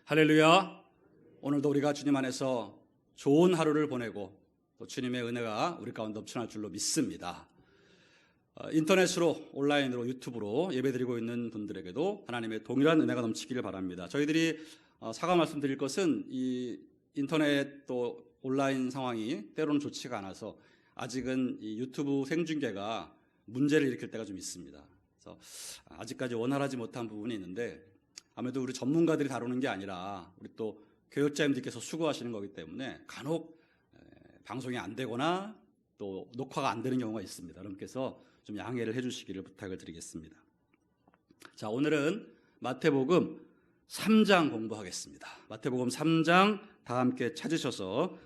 할렐루야. 오늘도 우리가 주님 안에서 좋은 하루를 보내고 또 주님의 은혜가 우리 가운데 넘쳐날 줄로 믿습니다. 인터넷으로 온라인으로 유튜브로 예배드리고 있는 분들에게도 하나님의 동일한 은혜가 넘치기를 바랍니다. 저희들이 사과 말씀드릴 것은 이 인터넷 또 온라인 상황이 때로는 좋지가 않아서 아직은 이 유튜브 생중계가 문제를 일으킬 때가 좀 있습니다. 그래서 아직까지 원활하지 못한 부분이 있는데 아무래도 우리 전문가들이 다루는 게 아니라 우리 또 교역자님들께서 수고하시는 거기 때문에 간혹 방송이 안 되거나 또 녹화가 안 되는 경우가 있습니다. 여러분께서 좀 양해를 해주시기를 부탁을 드리겠습니다. 자, 오늘은 마태복음 3장 공부하겠습니다. 마태복음 3장 다 함께 찾으셔서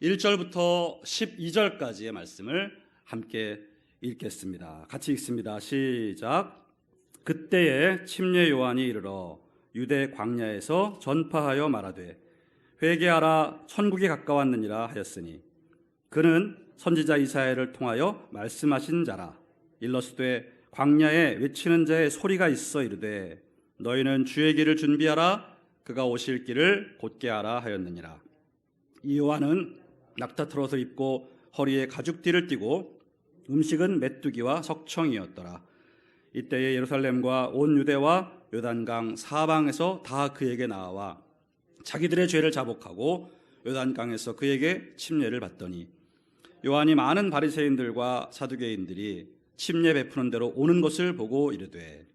1절부터 12절까지의 말씀을 함께 읽겠습니다. 같이 읽습니다. 시작. 그때에 침례 요한이 이르러 유대 광야에서 전파하여 말하되 회개하라 천국이 가까웠느니라 하였으니 그는 선지자 이사야를 통하여 말씀하신 자라. 일러스되 광야에 외치는 자의 소리가 있어 이르되 너희는 주의 길을 준비하라 그가 오실 길을 곧게 하라 하였느니라. 이 요한은 낙타트롯을 입고 허리에 가죽띠를 띠고 음식은 메뚜기와 석청이었더라. 이때에 예루살렘과 온 유대와 요단강 사방에서 다 그에게 나와 자기들의 죄를 자복하고 요단강에서 그에게 침례를 받더니 요한이 많은 바리새인들과 사두개인들이 침례 베푸는 대로 오는 것을 보고 이르되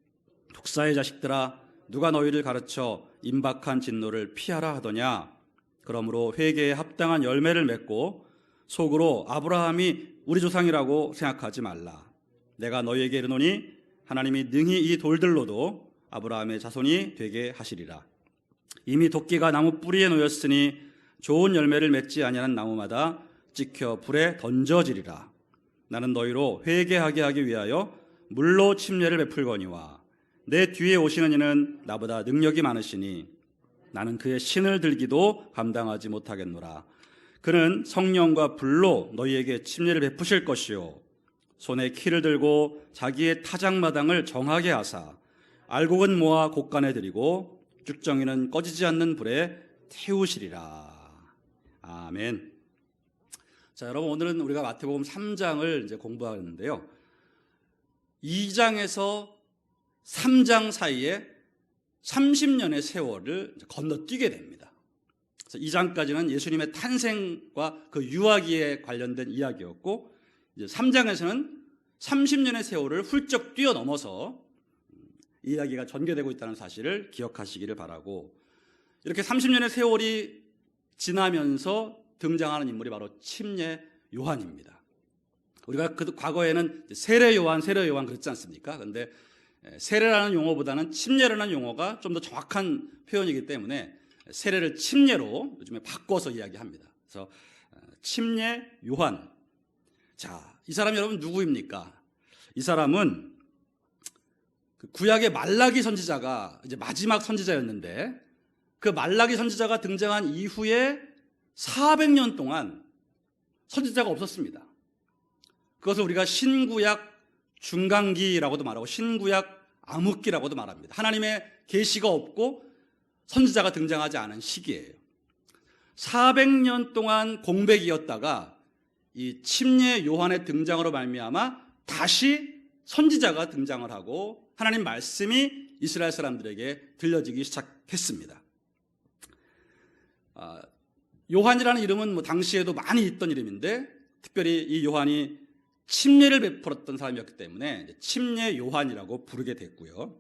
독사의 자식들아 누가 너희를 가르쳐 임박한 진노를 피하라 하더냐. 그러므로 회개에 합당한 열매를 맺고 속으로 아브라함이 우리 조상이라고 생각하지 말라. 내가 너희에게 이르노니 하나님이 능히 이 돌들로도 아브라함의 자손이 되게 하시리라. 이미 도끼가 나무 뿌리에 놓였으니 좋은 열매를 맺지 아니하는 나무마다 찍혀 불에 던져지리라. 나는 너희로 회개하게 하기 위하여 물로 침례를 베풀거니와 내 뒤에 오시는 이는 나보다 능력이 많으시니 나는 그의 신을 들기도 감당하지 못하겠노라. 그는 성령과 불로 너희에게 침례를 베푸실 것이요 손에 키를 들고 자기의 타작마당을 정하게 하사 알곡은 모아 곡간에 들이고 쭉정이는 꺼지지 않는 불에 태우시리라. 아멘. 자, 여러분 오늘은 우리가 마태복음 3장을 이제 공부하는데요. 2장에서 3장 사이에 30년의 세월을 건너뛰게 됩니다. 그래서 2장까지는 예수님의 탄생과 그 유아기에 관련된 이야기였고 이제 3장에서는 30년의 세월을 훌쩍 뛰어넘어서 이야기가 전개되고 있다는 사실을 기억하시기를 바라고 이렇게 30년의 세월이 지나면서 등장하는 인물이 바로 침례 요한입니다. 우리가 그 과거에는 세례 요한 그랬지 않습니까? 그런데 세례라는 용어보다는 침례라는 용어가 좀 더 정확한 표현이기 때문에 세례를 침례로 요즘에 바꿔서 이야기합니다. 그래서 침례 요한. 자, 이 사람이 여러분 누구입니까? 이 사람은 구약의 말라기 선지자가 이제 마지막 선지자였는데 그 말라기 선지자가 등장한 이후에 400년 동안 선지자가 없었습니다. 그것을 우리가 신구약 중간기라고도 말하고 신구약 암흑기라고도 말합니다. 하나님의 계시가 없고 선지자가 등장하지 않은 시기예요. 400년 동안 공백이었다가 이 침례 요한의 등장으로 말미암아 다시 선지자가 등장을 하고 하나님 말씀이 이스라엘 사람들에게 들려지기 시작했습니다. 요한이라는 이름은 당시에도 많이 있던 이름인데 특별히 이 요한이 침례를 베풀었던 사람이었기 때문에 침례 요한이라고 부르게 됐고요.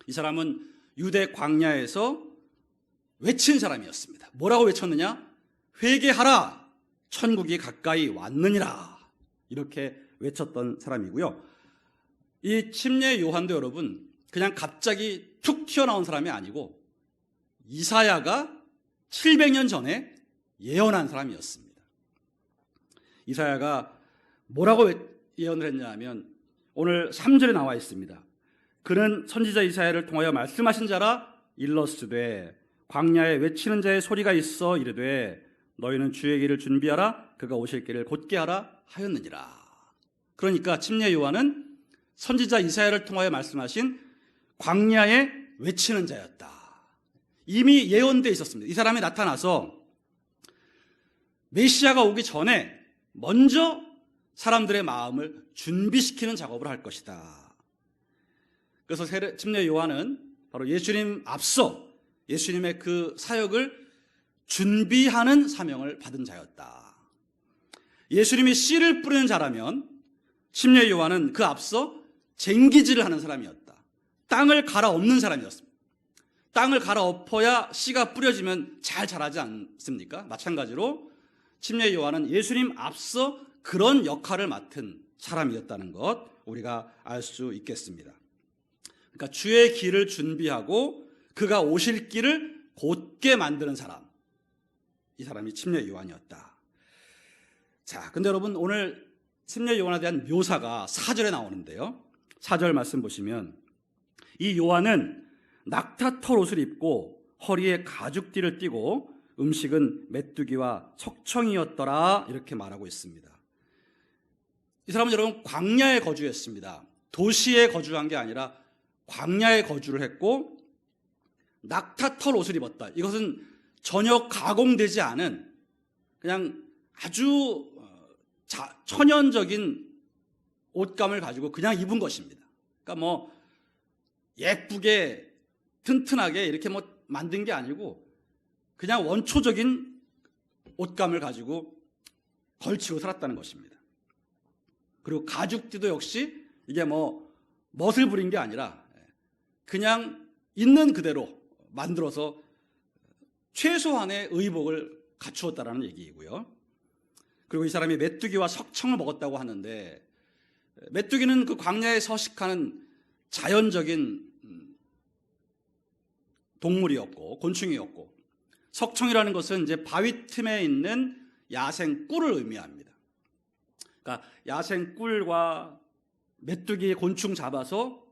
이 사람은 유대 광야에서 외친 사람이었습니다. 뭐라고 외쳤느냐? 회개하라! 천국이 가까이 왔느니라. 이렇게 외쳤던 사람이고요. 이 침례 요한도 여러분 그냥 갑자기 툭 튀어나온 사람이 아니고 이사야가 700년 전에 예언한 사람이었습니다. 이사야가 뭐라고 예언을 했냐 하면 오늘 3절에 나와 있습니다. 그는 선지자 이사야를 통하여 말씀하신 자라. 일러스되 광야에 외치는 자의 소리가 있어 이르되 너희는 주의 길을 준비하라 그가 오실 길을 곧게 하라 하였느니라. 그러니까 침례 요한은 선지자 이사야를 통하여 말씀하신 광야에 외치는 자였다. 이미 예언되어 있었습니다. 이 사람이 나타나서 메시아가 오기 전에 먼저 사람들의 마음을 준비시키는 작업을 할 것이다. 그래서 침례 요한은 바로 예수님 앞서 예수님의 그 사역을 준비하는 사명을 받은 자였다. 예수님이 씨를 뿌리는 자라면 침례 요한은 그 앞서 쟁기질을 하는 사람이었다. 땅을 갈아엎는 사람이었습니다. 땅을 갈아엎어야 씨가 뿌려지면 잘 자라지 않습니까? 마찬가지로 침례 요한은 예수님 앞서 그런 역할을 맡은 사람이었다는 것 우리가 알 수 있겠습니다. 그러니까 주의 길을 준비하고 그가 오실 길을 곧게 만드는 사람, 이 사람이 침례 요한이었다. 자, 근데 여러분 오늘 침례 요한에 대한 묘사가 4절에 나오는데요. 4절 말씀 보시면 이 요한은 낙타털 옷을 입고 허리에 가죽띠를 띠고 음식은 메뚜기와 석청이었더라 이렇게 말하고 있습니다. 이 사람은 여러분 광야에 거주했습니다. 도시에 거주한 게 아니라 광야에 거주를 했고 낙타털 옷을 입었다. 이것은 전혀 가공되지 않은 그냥 아주 천연적인 옷감을 가지고 그냥 입은 것입니다. 그러니까 뭐 예쁘게 튼튼하게 이렇게 뭐 만든 게 아니고 그냥 원초적인 옷감을 가지고 걸치고 살았다는 것입니다. 그리고 가죽띠도 역시 이게 뭐 멋을 부린 게 아니라 그냥 있는 그대로 만들어서 최소한의 의복을 갖추었다라는 얘기이고요. 그리고 이 사람이 메뚜기와 석청을 먹었다고 하는데 메뚜기는 그 광야에 서식하는 자연적인 동물이었고 곤충이었고 석청이라는 것은 이제 바위 틈에 있는 야생 꿀을 의미합니다. 그러니까 야생 꿀과 메뚜기 곤충 잡아서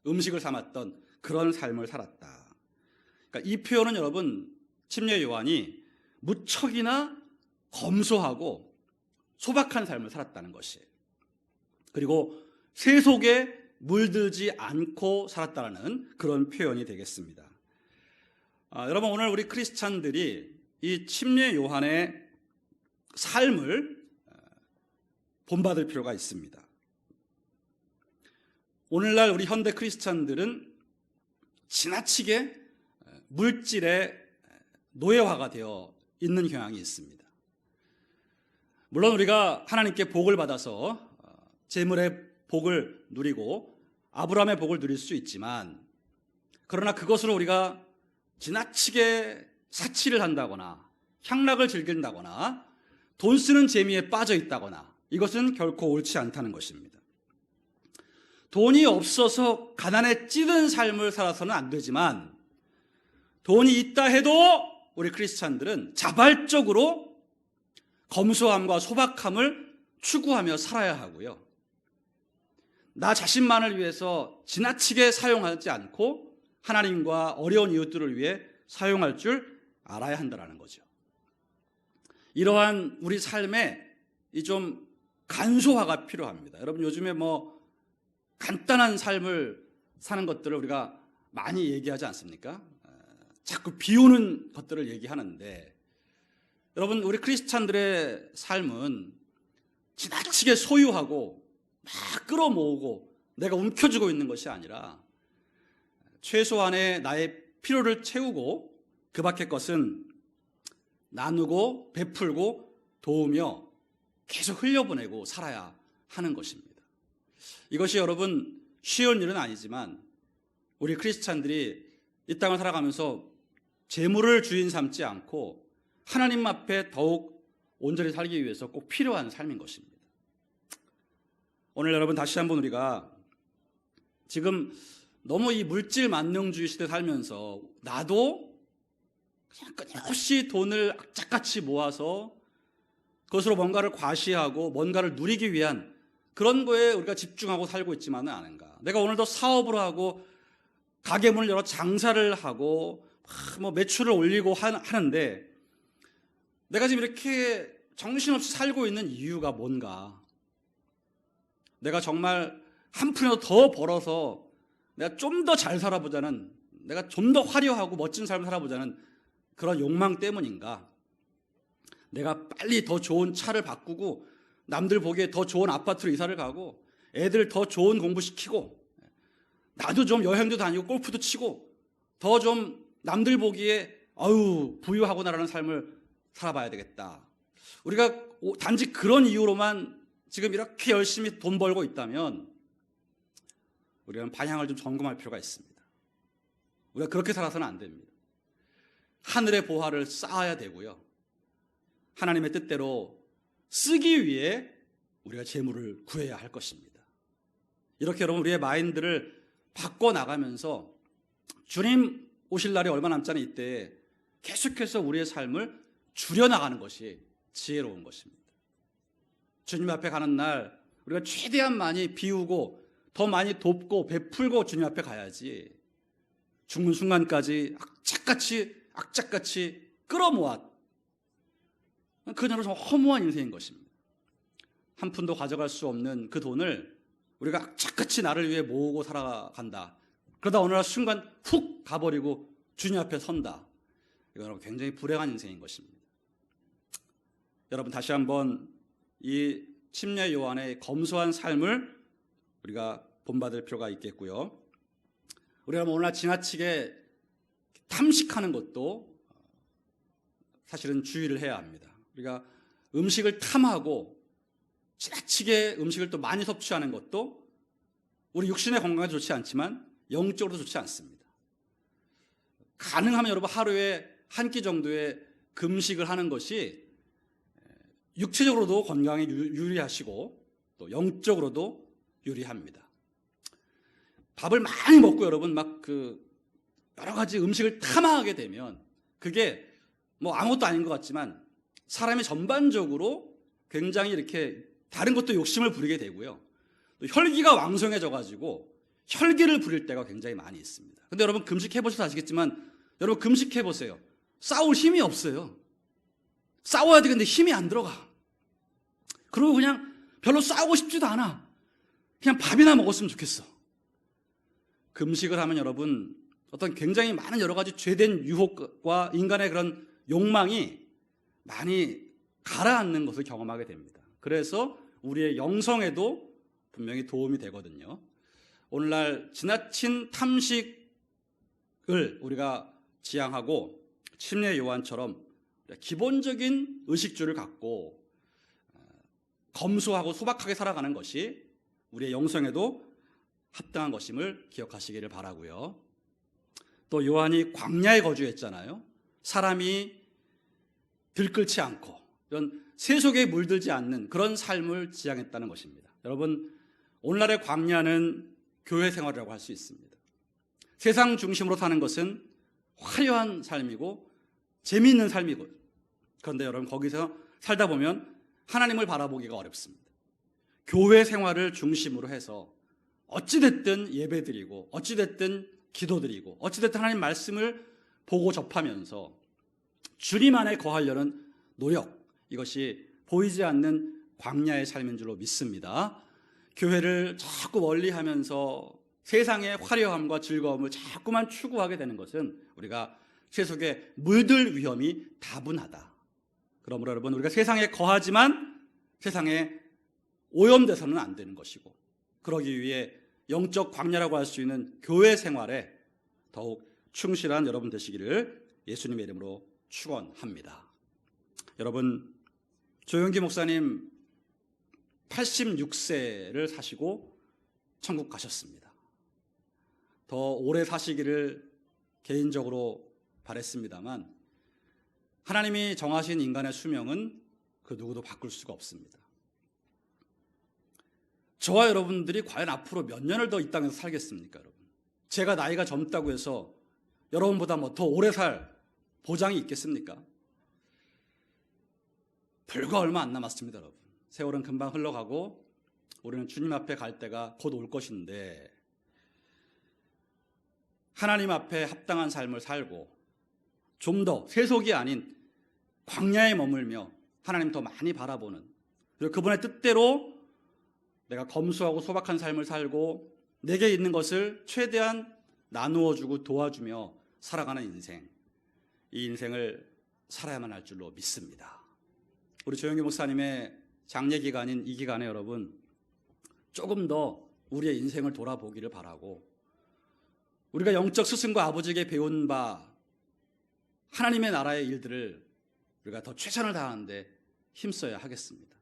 음식을 삼았던 그런 삶을 살았다. 그러니까 이 표현은 여러분 침례 요한이 무척이나 검소하고 소박한 삶을 살았다는 것이에요. 그리고 세속에 물들지 않고 살았다는 그런 표현이 되겠습니다. 여러분 오늘 우리 크리스찬들이 이 침례 요한의 삶을 본받을 필요가 있습니다. 오늘날 우리 현대 크리스찬들은 지나치게 물질의 노예화가 되어 있는 경향이 있습니다. 물론 우리가 하나님께 복을 받아서 재물의 복을 누리고 아브라함의 복을 누릴 수 있지만 그러나 그것으로 우리가 지나치게 사치를 한다거나 향락을 즐긴다거나 돈 쓰는 재미에 빠져 있다거나 이것은 결코 옳지 않다는 것입니다. 돈이 없어서 가난에 찌든 삶을 살아서는 안 되지만 돈이 있다 해도 우리 크리스찬들은 자발적으로 검소함과 소박함을 추구하며 살아야 하고요. 나 자신만을 위해서 지나치게 사용하지 않고 하나님과 어려운 이웃들을 위해 사용할 줄 알아야 한다는 거죠. 이러한 우리 삶에 이 좀 간소화가 필요합니다. 여러분 요즘에 뭐 간단한 삶을 사는 것들을 우리가 많이 얘기하지 않습니까? 자꾸 비우는 것들을 얘기하는데 여러분 우리 크리스찬들의 삶은 지나치게 소유하고 막 끌어모으고 내가 움켜쥐고 있는 것이 아니라 최소한의 나의 필요를 채우고 그 밖의 것은 나누고 베풀고 도우며 계속 흘려보내고 살아야 하는 것입니다. 이것이 여러분 쉬운 일은 아니지만 우리 크리스찬들이 이 땅을 살아가면서 재물을 주인 삼지 않고 하나님 앞에 더욱 온전히 살기 위해서 꼭 필요한 삶인 것입니다. 오늘 여러분 다시 한번 우리가 지금 너무 이 물질 만능주의 시대 살면서 나도 그냥 끊임없이 돈을 악착같이 모아서 그것으로 뭔가를 과시하고 뭔가를 누리기 위한 그런 거에 우리가 집중하고 살고 있지만은 않은가. 내가 오늘도 사업을 하고 가게 문을 열어 장사를 하고 뭐 매출을 올리고 하는데 내가 지금 이렇게 정신없이 살고 있는 이유가 뭔가. 내가 정말 한 푼이라도 더 벌어서 내가 좀 더 잘 살아보자는 내가 좀 더 화려하고 멋진 삶을 살아보자는 그런 욕망 때문인가? 내가 빨리 더 좋은 차를 바꾸고 남들 보기에 더 좋은 아파트로 이사를 가고 애들 더 좋은 공부시키고 나도 좀 여행도 다니고 골프도 치고 더 좀 남들 보기에 부유하고 나라는 삶을 살아봐야 되겠다. 우리가 단지 그런 이유로만 지금 이렇게 열심히 돈 벌고 있다면 우리는 방향을 좀 점검할 필요가 있습니다. 우리가 그렇게 살아서는 안 됩니다. 하늘의 보화를 쌓아야 되고요. 하나님의 뜻대로 쓰기 위해 우리가 재물을 구해야 할 것입니다. 이렇게 여러분 우리의 마인드를 바꿔나가면서 주님 오실 날이 얼마 남지 않은 이때에 계속해서 우리의 삶을 줄여나가는 것이 지혜로운 것입니다. 주님 앞에 가는 날 우리가 최대한 많이 비우고 더 많이 돕고 베풀고 주님 앞에 가야지 죽는 순간까지 악착같이 끌어모아 그녀로 좀 허무한 인생인 것입니다. 한 푼도 가져갈 수 없는 그 돈을 우리가 악착같이 나를 위해 모으고 살아간다. 그러다 어느 날 순간 훅 가버리고 주님 앞에 선다. 이건 굉장히 불행한 인생인 것입니다. 여러분 다시 한번 이 침례 요한의 검소한 삶을 우리가 본받을 필요가 있겠고요. 우리가 오늘날 지나치게 탐식하는 것도 사실은 주의를 해야 합니다. 우리가 음식을 탐하고 지나치게 음식을 또 많이 섭취하는 것도 우리 육신의 건강에 좋지 않지만 영적으로도 좋지 않습니다. 가능하면 여러분 하루에 한 끼 정도의 금식을 하는 것이 육체적으로도 건강에 유리하시고 또 영적으로도 유리합니다. 밥을 많이 먹고 여러분 여러 가지 음식을 탐하게 되면 그게 아무것도 아닌 것 같지만 사람이 전반적으로 굉장히 이렇게 다른 것도 욕심을 부리게 되고요. 또 혈기가 왕성해져 가지고 혈기를 부릴 때가 굉장히 많이 있습니다. 근데 여러분 금식해 보셔서 아시겠지만 여러분 금식해 보세요. 싸울 힘이 없어요. 싸워야 되는데 힘이 안 들어가. 그리고 그냥 별로 싸우고 싶지도 않아. 그냥 밥이나 먹었으면 좋겠어. 금식을 하면 여러분 어떤 굉장히 많은 여러 가지 죄된 유혹과 인간의 그런 욕망이 많이 가라앉는 것을 경험하게 됩니다. 그래서 우리의 영성에도 분명히 도움이 되거든요. 오늘날 지나친 탐식을 우리가 지향하고 침례 요한처럼 기본적인 의식주를 갖고 검소하고 소박하게 살아가는 것이 우리의 영성에도 합당한 것임을 기억하시기를 바라고요. 또 요한이 광야에 거주했잖아요. 사람이 들끓지 않고 이런 세속에 물들지 않는 그런 삶을 지향했다는 것입니다. 여러분 오늘날의 광야는 교회 생활이라고 할 수 있습니다. 세상 중심으로 사는 것은 화려한 삶이고 재미있는 삶이고 그런데 여러분 거기서 살다 보면 하나님을 바라보기가 어렵습니다. 교회 생활을 중심으로 해서 어찌됐든 예배드리고 어찌됐든 기도드리고 어찌됐든 하나님 말씀을 보고 접하면서 주님 안에 거하려는 노력, 이것이 보이지 않는 광야의 삶인 줄로 믿습니다. 교회를 자꾸 멀리하면서 세상의 화려함과 즐거움을 자꾸만 추구하게 되는 것은 우리가 세속에 물들 위험이 다분하다. 그러므로 여러분 우리가 세상에 거하지만 세상에 오염돼서는 안 되는 것이고 그러기 위해 영적 광야라고 할 수 있는 교회 생활에 더욱 충실한 여러분 되시기를 예수님의 이름으로 축원합니다. 여러분 조영기 목사님 86세를 사시고 천국 가셨습니다. 더 오래 사시기를 개인적으로 바랬습니다만 하나님이 정하신 인간의 수명은 그 누구도 바꿀 수가 없습니다. 저와 여러분들이 과연 앞으로 몇 년을 더 이 땅에서 살겠습니까, 여러분? 제가 나이가 젊다고 해서 여러분보다 더 오래 살 보장이 있겠습니까? 불과 얼마 안 남았습니다, 여러분. 세월은 금방 흘러가고 우리는 주님 앞에 갈 때가 곧 올 것인데 하나님 앞에 합당한 삶을 살고 좀 더 세속이 아닌 광야에 머물며 하나님 더 많이 바라보는 그리고 그분의 뜻대로 내가 검소하고 소박한 삶을 살고 내게 있는 것을 최대한 나누어주고 도와주며 살아가는 인생, 이 인생을 살아야만 할 줄로 믿습니다. 우리 조영기 목사님의 장례 기간인 이 기간에 여러분 조금 더 우리의 인생을 돌아보기를 바라고, 우리가 영적 스승과 아버지에게 배운 바 하나님의 나라의 일들을 우리가 더 최선을 다하는데 힘써야 하겠습니다.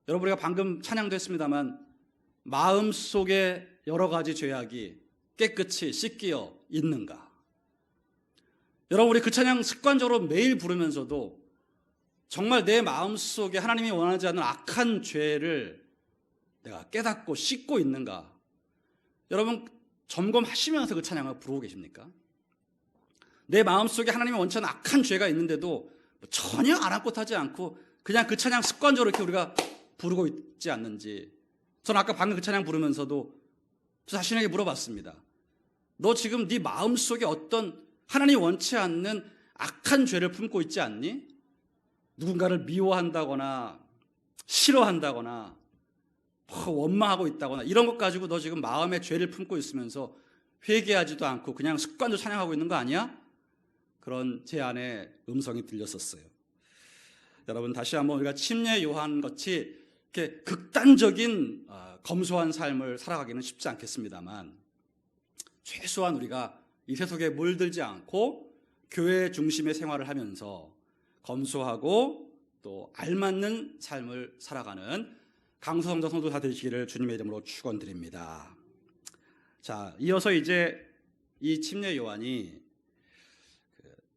여러분, 우리가 방금 찬양도 했습니다만 마음속에 여러 가지 죄악이 깨끗이 씻겨 있는가? 여러분, 우리 그 찬양 습관적으로 매일 부르면서도 정말 내 마음속에 하나님이 원하지 않는 악한 죄를 내가 깨닫고 씻고 있는가? 여러분, 점검하시면서 그 찬양을 부르고 계십니까? 내 마음속에 하나님이 원치 않는 악한 죄가 있는데도 전혀 아랑곳하지 않고 그냥 그 찬양 습관적으로 이렇게 우리가 부르고 있지 않는지, 저는 아까 방금 그 찬양 부르면서도 저 자신에게 물어봤습니다. 너 지금 네 마음속에 어떤 하나님이 원치 않는 악한 죄를 품고 있지 않니? 누군가를 미워한다거나 싫어한다거나 원망하고 있다거나 이런 것 가지고 너 지금 마음에 죄를 품고 있으면서 회개하지도 않고 그냥 습관도 찬양하고 있는 거 아니야? 그런 제 안에 음성이 들렸었어요. 여러분, 다시 한번 우리가 침례 요한 같이 이렇게 극단적인 검소한 삶을 살아가기는 쉽지 않겠습니다만, 최소한 우리가 이 세속에 물들지 않고 교회 중심의 생활을 하면서 검소하고 또 알맞는 삶을 살아가는 강성도 성도가 되시기를 주님의 이름으로 축원드립니다. 자, 이어서 이제 이 침례 요한이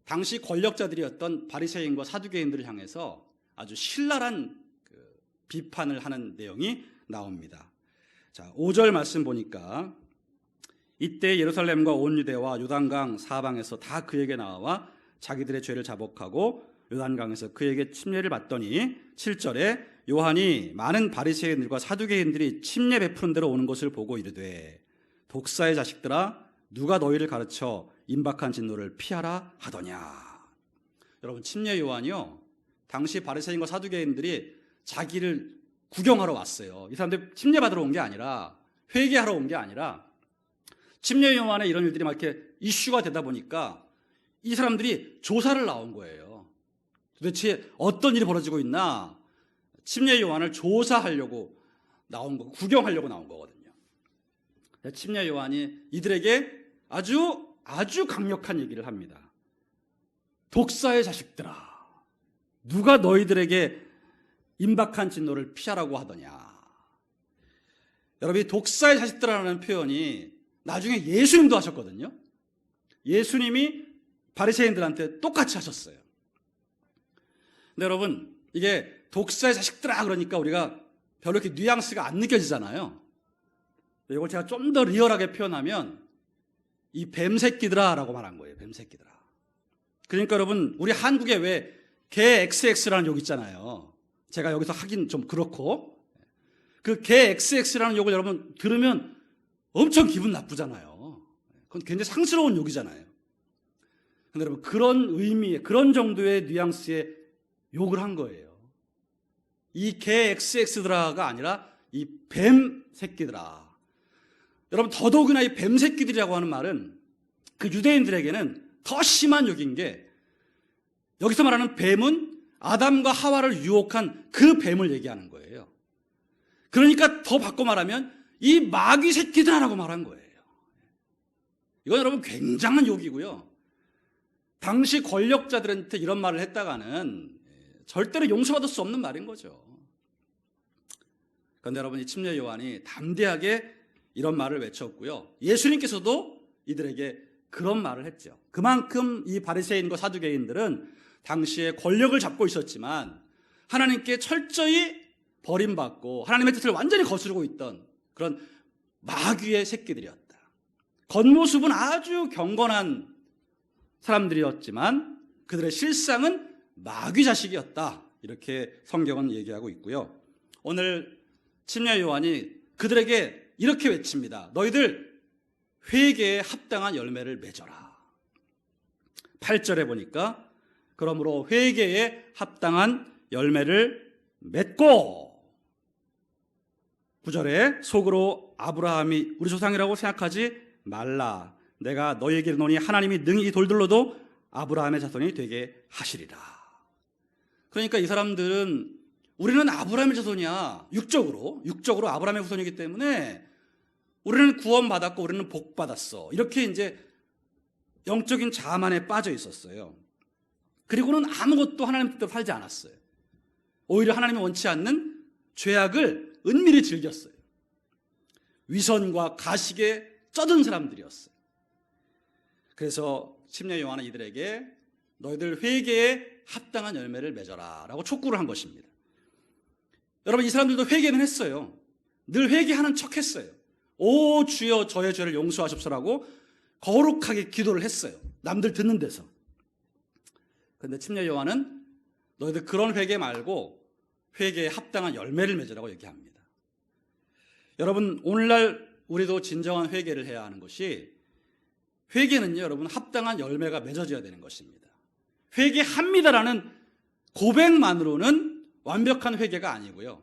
당시 권력자들이었던 바리새인과 사두개인들을 향해서 아주 신랄한 비판을 하는 내용이 나옵니다. 자, 5절 말씀 보니까 이때 예루살렘과 온 유대와 요단강 사방에서 다 그에게 나와 자기들의 죄를 자복하고 요단강에서 그에게 침례를 받더니 7절에 요한이 많은 바리새인들과 사두개인들이 침례 베푸는 데로 오는 것을 보고 이르되 독사의 자식들아 누가 너희를 가르쳐 임박한 진노를 피하라 하더냐. 여러분, 침례 요한이요, 당시 바리새인과 사두개인들이 자기를 구경하러 왔어요. 이 사람들 침례 받으러 온 게 아니라, 회개하러 온 게 아니라, 침례 요한의 이런 일들이 막 이렇게 이슈가 되다 보니까 이 사람들이 조사를 나온 거예요. 도대체 어떤 일이 벌어지고 있나? 침례 요한을 조사하려고 나온 거, 구경하려고 나온 거거든요. 침례 요한이 이들에게 아주 강력한 얘기를 합니다. 독사의 자식들아, 누가 너희들에게 임박한 진노를 피하라고 하더냐. 여러분, 이 독사의 자식들이라는 표현이 나중에 예수님도 하셨거든요. 예수님이 바리새인들한테 똑같이 하셨어요. 근데 여러분, 이게 독사의 자식들아 그러니까 우리가 별로 이렇게 뉘앙스가 안 느껴지잖아요. 이걸 제가 좀 더 리얼하게 표현하면 이 뱀새끼들아 라고 말한 거예요. 뱀새끼들아. 그러니까 여러분, 우리 한국에 왜 개 XX라는 욕 있잖아요. 제가 여기서 하긴 좀 그렇고, 그 개 XX라는 욕을 여러분 들으면 엄청 기분 나쁘잖아요. 그건 굉장히 상스러운 욕이잖아요. 근데 여러분, 그런 의미의, 그런 정도의 뉘앙스의 욕을 한 거예요. 이 개 XX들아가 아니라 이 뱀 새끼들아. 여러분, 더더욱이나 이 뱀 새끼들이라고 하는 말은 그 유대인들에게는 더 심한 욕인 게, 여기서 말하는 뱀은 아담과 하와를 유혹한 그 뱀을 얘기하는 거예요. 그러니까 더 바꿔 말하면 이 마귀 새끼들아라고 말한 거예요. 이건 여러분 굉장한 욕이고요. 당시 권력자들한테 이런 말을 했다가는 절대로 용서받을 수 없는 말인 거죠. 그런데 여러분, 이 침례 요한이 담대하게 이런 말을 외쳤고요. 예수님께서도 이들에게 그런 말을 했죠. 그만큼 이 바리새인과 사두개인들은 당시에 권력을 잡고 있었지만 하나님께 철저히 버림받고 하나님의 뜻을 완전히 거스르고 있던 그런 마귀의 새끼들이었다. 겉모습은 아주 경건한 사람들이었지만 그들의 실상은 마귀 자식이었다. 이렇게 성경은 얘기하고 있고요. 오늘 침례 요한이 그들에게 이렇게 외칩니다. 너희들 회개에 합당한 열매를 맺어라. 8절에 보니까 그러므로 회개에 합당한 열매를 맺고, 9절에 속으로 아브라함이 우리 조상이라고 생각하지 말라. 내가 너희에게 이르노니 하나님이 능히 이 돌들로도 아브라함의 자손이 되게 하시리라. 그러니까 이 사람들은 우리는 아브라함의 자손이야. 육적으로 아브라함의 후손이기 때문에 우리는 구원받았고 우리는 복받았어. 이렇게 이제 영적인 자만에 빠져 있었어요. 그리고는 아무것도 하나님 뜻대로 살지 않았어요. 오히려 하나님이 원치 않는 죄악을 은밀히 즐겼어요. 위선과 가식에 쩌든 사람들이었어요. 그래서 침례 요한은 이들에게 너희들 회개에 합당한 열매를 맺어라 라고 촉구를 한 것입니다. 여러분, 이 사람들도 회개는 했어요. 늘 회개하는 척 했어요. 오 주여 저의 죄를 용서하십시오라고 거룩하게 기도를 했어요. 남들 듣는 데서. 그런데 침례 요한은 너희들 그런 회개 말고 회개에 합당한 열매를 맺으라고 얘기합니다. 여러분, 오늘날 우리도 진정한 회개를 해야 하는 것이, 회개는요 여러분 합당한 열매가 맺어져야 되는 것입니다. 회개합니다라는 고백만으로는 완벽한 회개가 아니고요,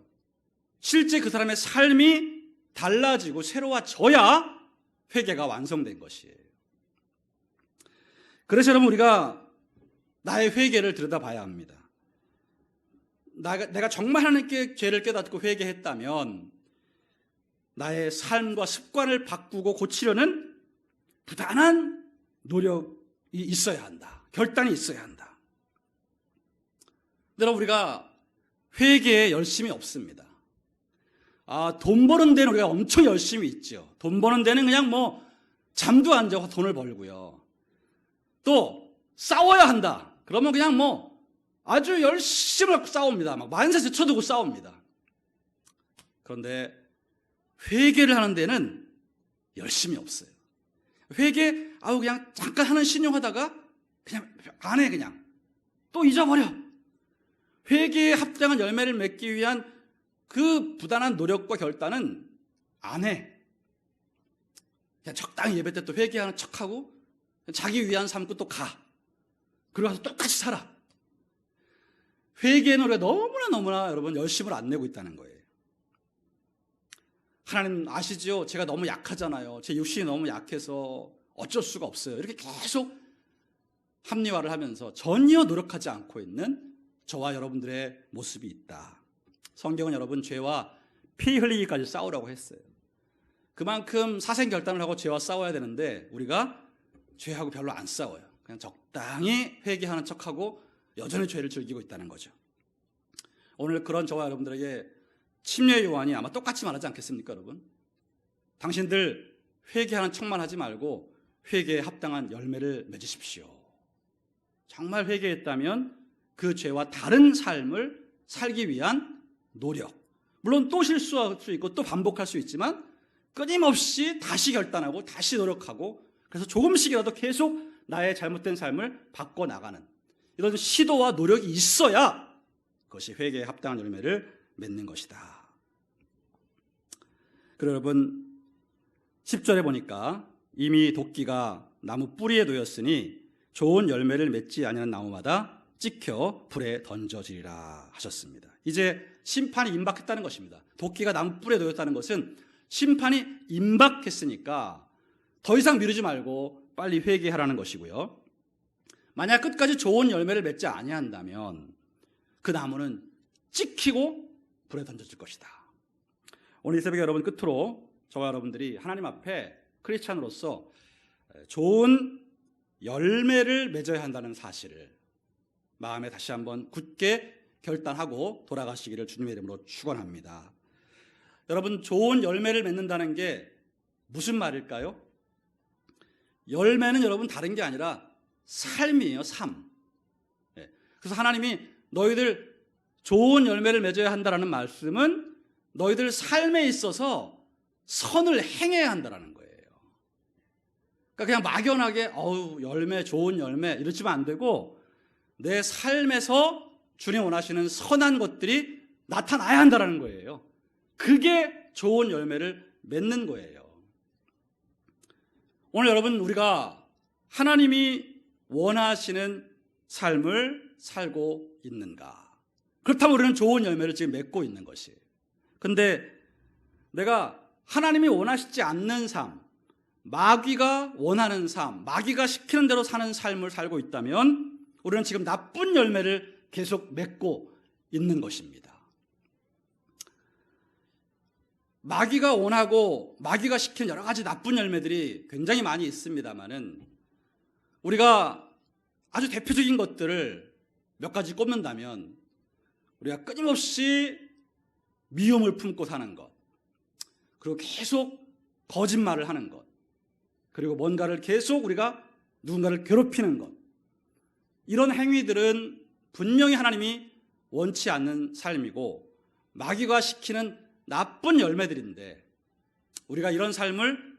실제 그 사람의 삶이 달라지고 새로워져야 회개가 완성된 것이에요. 그래서 여러분, 우리가 나의 회개를 들여다봐야 합니다. 내가 정말 하나님께 죄를 깨닫고 회개했다면 나의 삶과 습관을 바꾸고 고치려는 부단한 노력이 있어야 한다. 결단이 있어야 한다. 여러분, 우리가 회개에 열심이 없습니다. 돈 버는 데는 우리가 엄청 열심히 있죠. 돈 버는 데는 그냥 뭐 잠도 안 자고 돈을 벌고요. 또 싸워야 한다. 그러면 그냥 뭐 아주 열심히 싸웁니다. 막 만세 제쳐두고 싸웁니다. 그런데 회개를 하는 데는 열심이 없어요. 회개, 그냥 잠깐 하는 신용하다가 그냥 안 해, 그냥. 또 잊어버려. 회개에 합당한 열매를 맺기 위한 그 부단한 노력과 결단은 안 해. 그냥 적당히 예배 때 또 회개하는 척하고 자기 위안 삼고 또 가. 그리고 가서 똑같이 살아. 회개는 우리가 너무나 여러분 열심을 안 내고 있다는 거예요. 하나님 아시죠? 제가 너무 약하잖아요. 제 육신이 너무 약해서 어쩔 수가 없어요. 이렇게 계속 합리화를 하면서 전혀 노력하지 않고 있는 저와 여러분들의 모습이 있다. 성경은 여러분 죄와 피 흘리기까지 싸우라고 했어요. 그만큼 사생결단을 하고 죄와 싸워야 되는데 우리가 죄하고 별로 안 싸워요. 그냥 적당히 회개하는 척하고 여전히 죄를 즐기고 있다는 거죠. 오늘 그런 저와 여러분들에게 침례 요한이 아마 똑같이 말하지 않겠습니까, 여러분? 당신들 회개하는 척만 하지 말고 회개에 합당한 열매를 맺으십시오. 정말 회개했다면 그 죄와 다른 삶을 살기 위한 노력. 물론 또 실수할 수 있고 또 반복할 수 있지만 끊임없이 다시 결단하고 다시 노력하고, 그래서 조금씩이라도 계속 나의 잘못된 삶을 바꿔나가는 이런 시도와 노력이 있어야 그것이 회개에 합당한 열매를 맺는 것이다. 그리고 여러분 10절에 보니까 이미 도끼가 나무 뿌리에 놓였으니 좋은 열매를 맺지 아니하는 나무마다 찍혀 불에 던져지리라 하셨습니다. 이제 심판이 임박했다는 것입니다. 도끼가 나무 뿌리에 놓였다는 것은 심판이 임박했으니까 더 이상 미루지 말고 빨리 회개하라는 것이고요. 만약 끝까지 좋은 열매를 맺지 아니한다면 그 나무는 찍히고 불에 던져질 것이다. 오늘 이 새벽에 여러분 끝으로 저와 여러분들이 하나님 앞에 크리스찬으로서 좋은 열매를 맺어야 한다는 사실을 마음에 다시 한번 굳게 결단하고 돌아가시기를 주님의 이름으로 축원합니다. 여러분, 좋은 열매를 맺는다는 게 무슨 말일까요? 열매는 여러분 다른 게 아니라 삶이에요, 삶. 그래서 하나님이 너희들 좋은 열매를 맺어야 한다는 말씀은 너희들 삶에 있어서 선을 행해야 한다는 거예요. 그러니까 그냥 막연하게 열매, 좋은 열매 이러시면 안 되고 내 삶에서 주님 원하시는 선한 것들이 나타나야 한다는 거예요. 그게 좋은 열매를 맺는 거예요. 오늘 여러분, 우리가 하나님이 원하시는 삶을 살고 있는가? 그렇다면 우리는 좋은 열매를 지금 맺고 있는 것이에요. 근데 내가 하나님이 원하시지 않는 삶, 마귀가 원하는 삶, 마귀가 시키는 대로 사는 삶을 살고 있다면 우리는 지금 나쁜 열매를 계속 맺고 있는 것입니다. 마귀가 원하고 마귀가 시키는 여러 가지 나쁜 열매들이 굉장히 많이 있습니다만은 우리가 아주 대표적인 것들을 몇 가지 꼽는다면 우리가 끊임없이 미움을 품고 사는 것, 그리고 계속 거짓말을 하는 것, 그리고 뭔가를 계속 우리가 누군가를 괴롭히는 것, 이런 행위들은 분명히 하나님이 원치 않는 삶이고 마귀가 시키는 나쁜 열매들인데 우리가 이런 삶을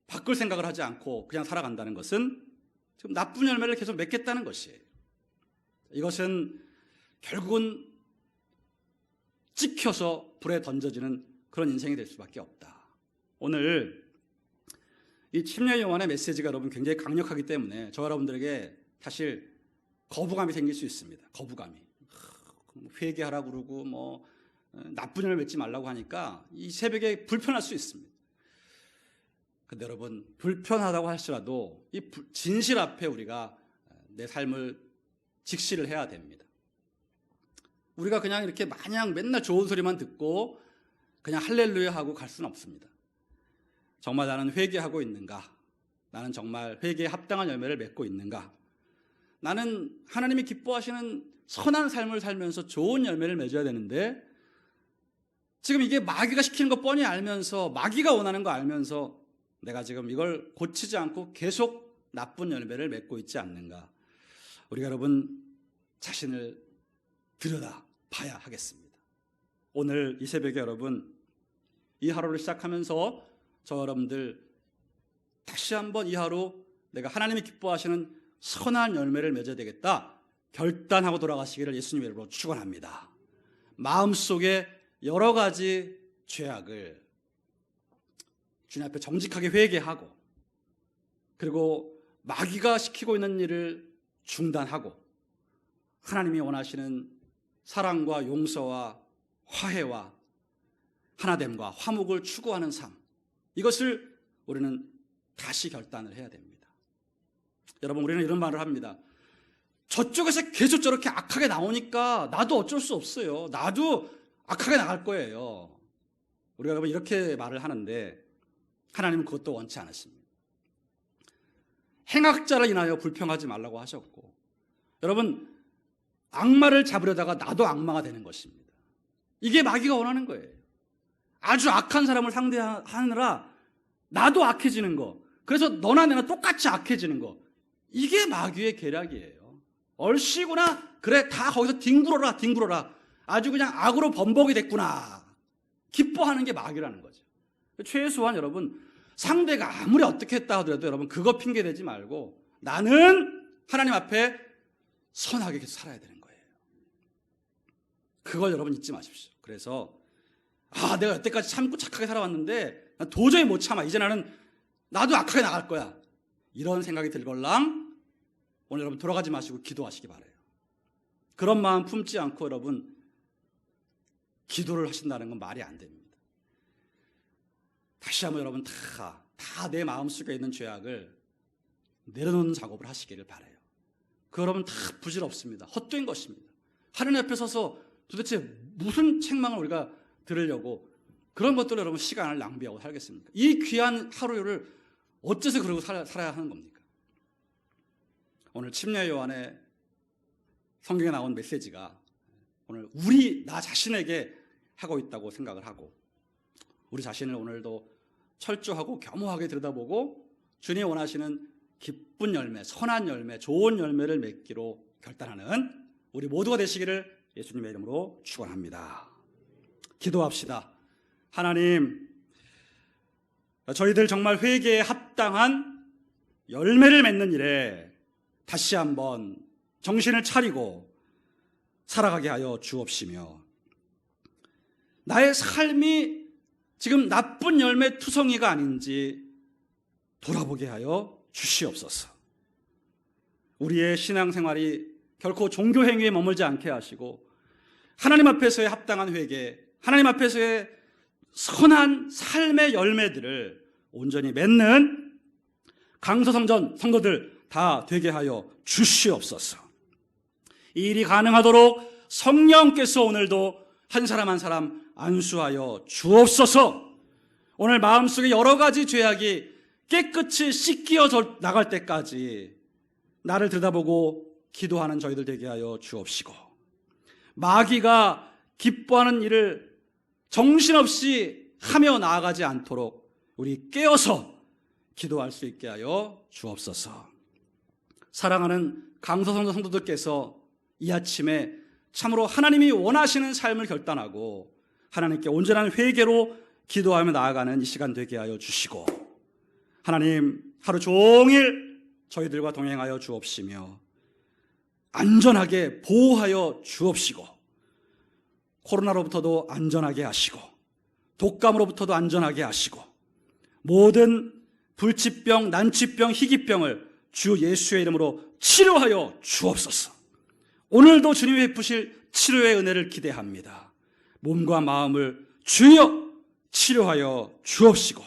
바꿀 생각을 하지 않고 그냥 살아간다는 것은 지금 나쁜 열매를 계속 맺겠다는 것이에요. 이것은 결국은 찍혀서 불에 던져지는 그런 인생이 될 수밖에 없다. 오늘 이 침례 요한의 메시지가 여러분 굉장히 강력하기 때문에 저 여러분들에게 사실 거부감이 생길 수 있습니다. 거부감이. 회개하라고 그러고 나쁜 열매 맺지 말라고 하니까 이 새벽에 불편할 수 있습니다. 근데 여러분, 불편하다고 할지라도 이 진실 앞에 우리가 내 삶을 직시를 해야 됩니다. 우리가 그냥 이렇게 마냥 맨날 좋은 소리만 듣고 그냥 할렐루야 하고 갈 수는 없습니다. 정말 나는 회개하고 있는가? 나는 정말 회개에 합당한 열매를 맺고 있는가? 나는 하나님이 기뻐하시는 선한 삶을 살면서 좋은 열매를 맺어야 되는데 지금 이게 마귀가 시키는 거 뻔히 알면서 마귀가 원하는 거 알면서 내가 지금 이걸 고치지 않고 계속 나쁜 열매를 맺고 있지 않는가? 우리가 여러분 자신을 들여다 봐야 하겠습니다. 오늘 이 새벽에 여러분 이 하루를 시작하면서 저 여러분들 다시 한번 이 하루 내가 하나님이 기뻐하시는 선한 열매를 맺어야 되겠다 결단하고 돌아가시기를 예수님의 이름으로 축원합니다. 마음속에 여러 가지 죄악을 주님 앞에 정직하게 회개하고 그리고 마귀가 시키고 있는 일을 중단하고 하나님이 원하시는 사랑과 용서와 화해와 하나됨과 화목을 추구하는 삶, 이것을 우리는 다시 결단을 해야 됩니다. 여러분, 우리는 이런 말을 합니다. 저쪽에서 계속 저렇게 악하게 나오니까 나도 어쩔 수 없어요. 나도 악하게 나갈 거예요. 우리가 여러분 이렇게 말을 하는데 하나님은 그것도 원치 않으십니다. 행악자를 인하여 불평하지 말라고 하셨고, 여러분 악마를 잡으려다가 나도 악마가 되는 것입니다. 이게 마귀가 원하는 거예요. 아주 악한 사람을 상대하느라 나도 악해지는 거, 그래서 너나 내나 똑같이 악해지는 거, 이게 마귀의 계략이에요. 얼씨구나, 그래 다 거기서 뒹굴어라, 아주 그냥 악으로 범벅이 됐구나, 기뻐하는 게 마귀라는 거죠. 최소한 여러분 상대가 아무리 어떻게 했다 하더라도 여러분 그거 핑계대지 말고 나는 하나님 앞에 선하게 계속 살아야 되는 거예요. 그걸 여러분 잊지 마십시오. 그래서 내가 여태까지 참고 착하게 살아왔는데 난 도저히 못 참아, 이제 나도 악하게 나갈 거야, 이런 생각이 들걸랑 오늘 여러분 돌아가지 마시고 기도하시기 바라요. 그런 마음 품지 않고 여러분 기도를 하신다는 건 말이 안 됩니다. 다시 한번 여러분 다 내 마음속에 있는 죄악을 내려놓는 작업을 하시기를 바라요. 그 여러분 다 부질없습니다. 헛된 것입니다. 하나님 앞에 서서 도대체 무슨 책망을 우리가 들으려고 그런 것들로 여러분 시간을 낭비하고 살겠습니까? 이 귀한 하루를 어째서 그러고 살아야 하는 겁니까? 오늘 침례 요한의 성경에 나온 메시지가 오늘 나 자신에게 하고 있다고 생각을 하고, 우리 자신을 오늘도 철저하고 겸허하게 들여다보고 주님이 원하시는 기쁜 열매, 선한 열매, 좋은 열매를 맺기로 결단하는 우리 모두가 되시기를 예수님의 이름으로 축원합니다. 기도합시다. 하나님, 저희들 정말 회개에 합당한 열매를 맺는 일에 다시 한번 정신을 차리고 살아가게 하여 주옵시며, 나의 삶이 지금 나쁜 열매 투성이가 아닌지 돌아보게 하여 주시옵소서. 우리의 신앙생활이 결코 종교 행위에 머물지 않게 하시고 하나님 앞에서의 합당한 회개, 하나님 앞에서의 선한 삶의 열매들을 온전히 맺는 강서성전 성도들 다 되게 하여 주시옵소서. 이 일이 가능하도록 성령께서 오늘도 한 사람 한 사람 안수하여 주옵소서. 오늘 마음속에 여러 가지 죄악이 깨끗이 씻겨 나갈 때까지 나를 들여다보고 기도하는 저희들 되게 하여 주옵시고, 마귀가 기뻐하는 일을 정신없이 하며 나아가지 않도록 우리 깨어서 기도할 수 있게 하여 주옵소서. 사랑하는 강서성도 성도들께서 이 아침에 참으로 하나님이 원하시는 삶을 결단하고 하나님께 온전한 회개로 기도하며 나아가는 이 시간 되게 하여 주시고, 하나님 하루 종일 저희들과 동행하여 주옵시며 안전하게 보호하여 주옵시고, 코로나로부터도 안전하게 하시고 독감으로부터도 안전하게 하시고 모든 불치병, 난치병, 희귀병을 주 예수의 이름으로 치료하여 주옵소서. 오늘도 주님이 베푸실 치료의 은혜를 기대합니다. 몸과 마음을 주여 치료하여 주옵시고,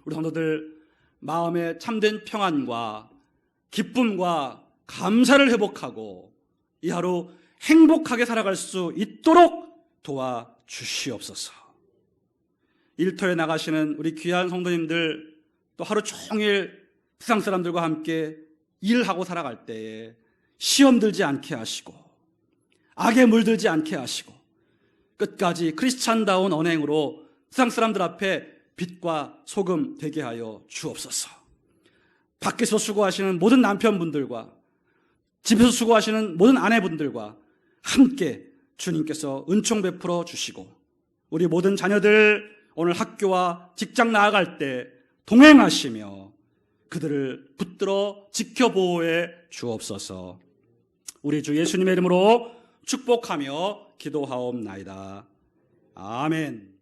우리 성도들 마음의 참된 평안과 기쁨과 감사를 회복하고 이 하루 행복하게 살아갈 수 있도록 도와주시옵소서. 일터에 나가시는 우리 귀한 성도님들, 또 하루 종일 세상 사람들과 함께 일하고 살아갈 때에 시험 들지 않게 하시고 악에 물들지 않게 하시고 끝까지 크리스찬다운 언행으로 세상 사람들 앞에 빛과 소금 되게 하여 주옵소서. 밖에서 수고하시는 모든 남편분들과 집에서 수고하시는 모든 아내분들과 함께 주님께서 은총 베풀어 주시고, 우리 모든 자녀들 오늘 학교와 직장 나아갈 때 동행하시며 그들을 붙들어 지켜 보호해 주옵소서. 우리 주 예수님의 이름으로 축복하며 기도하옵나이다. 아멘.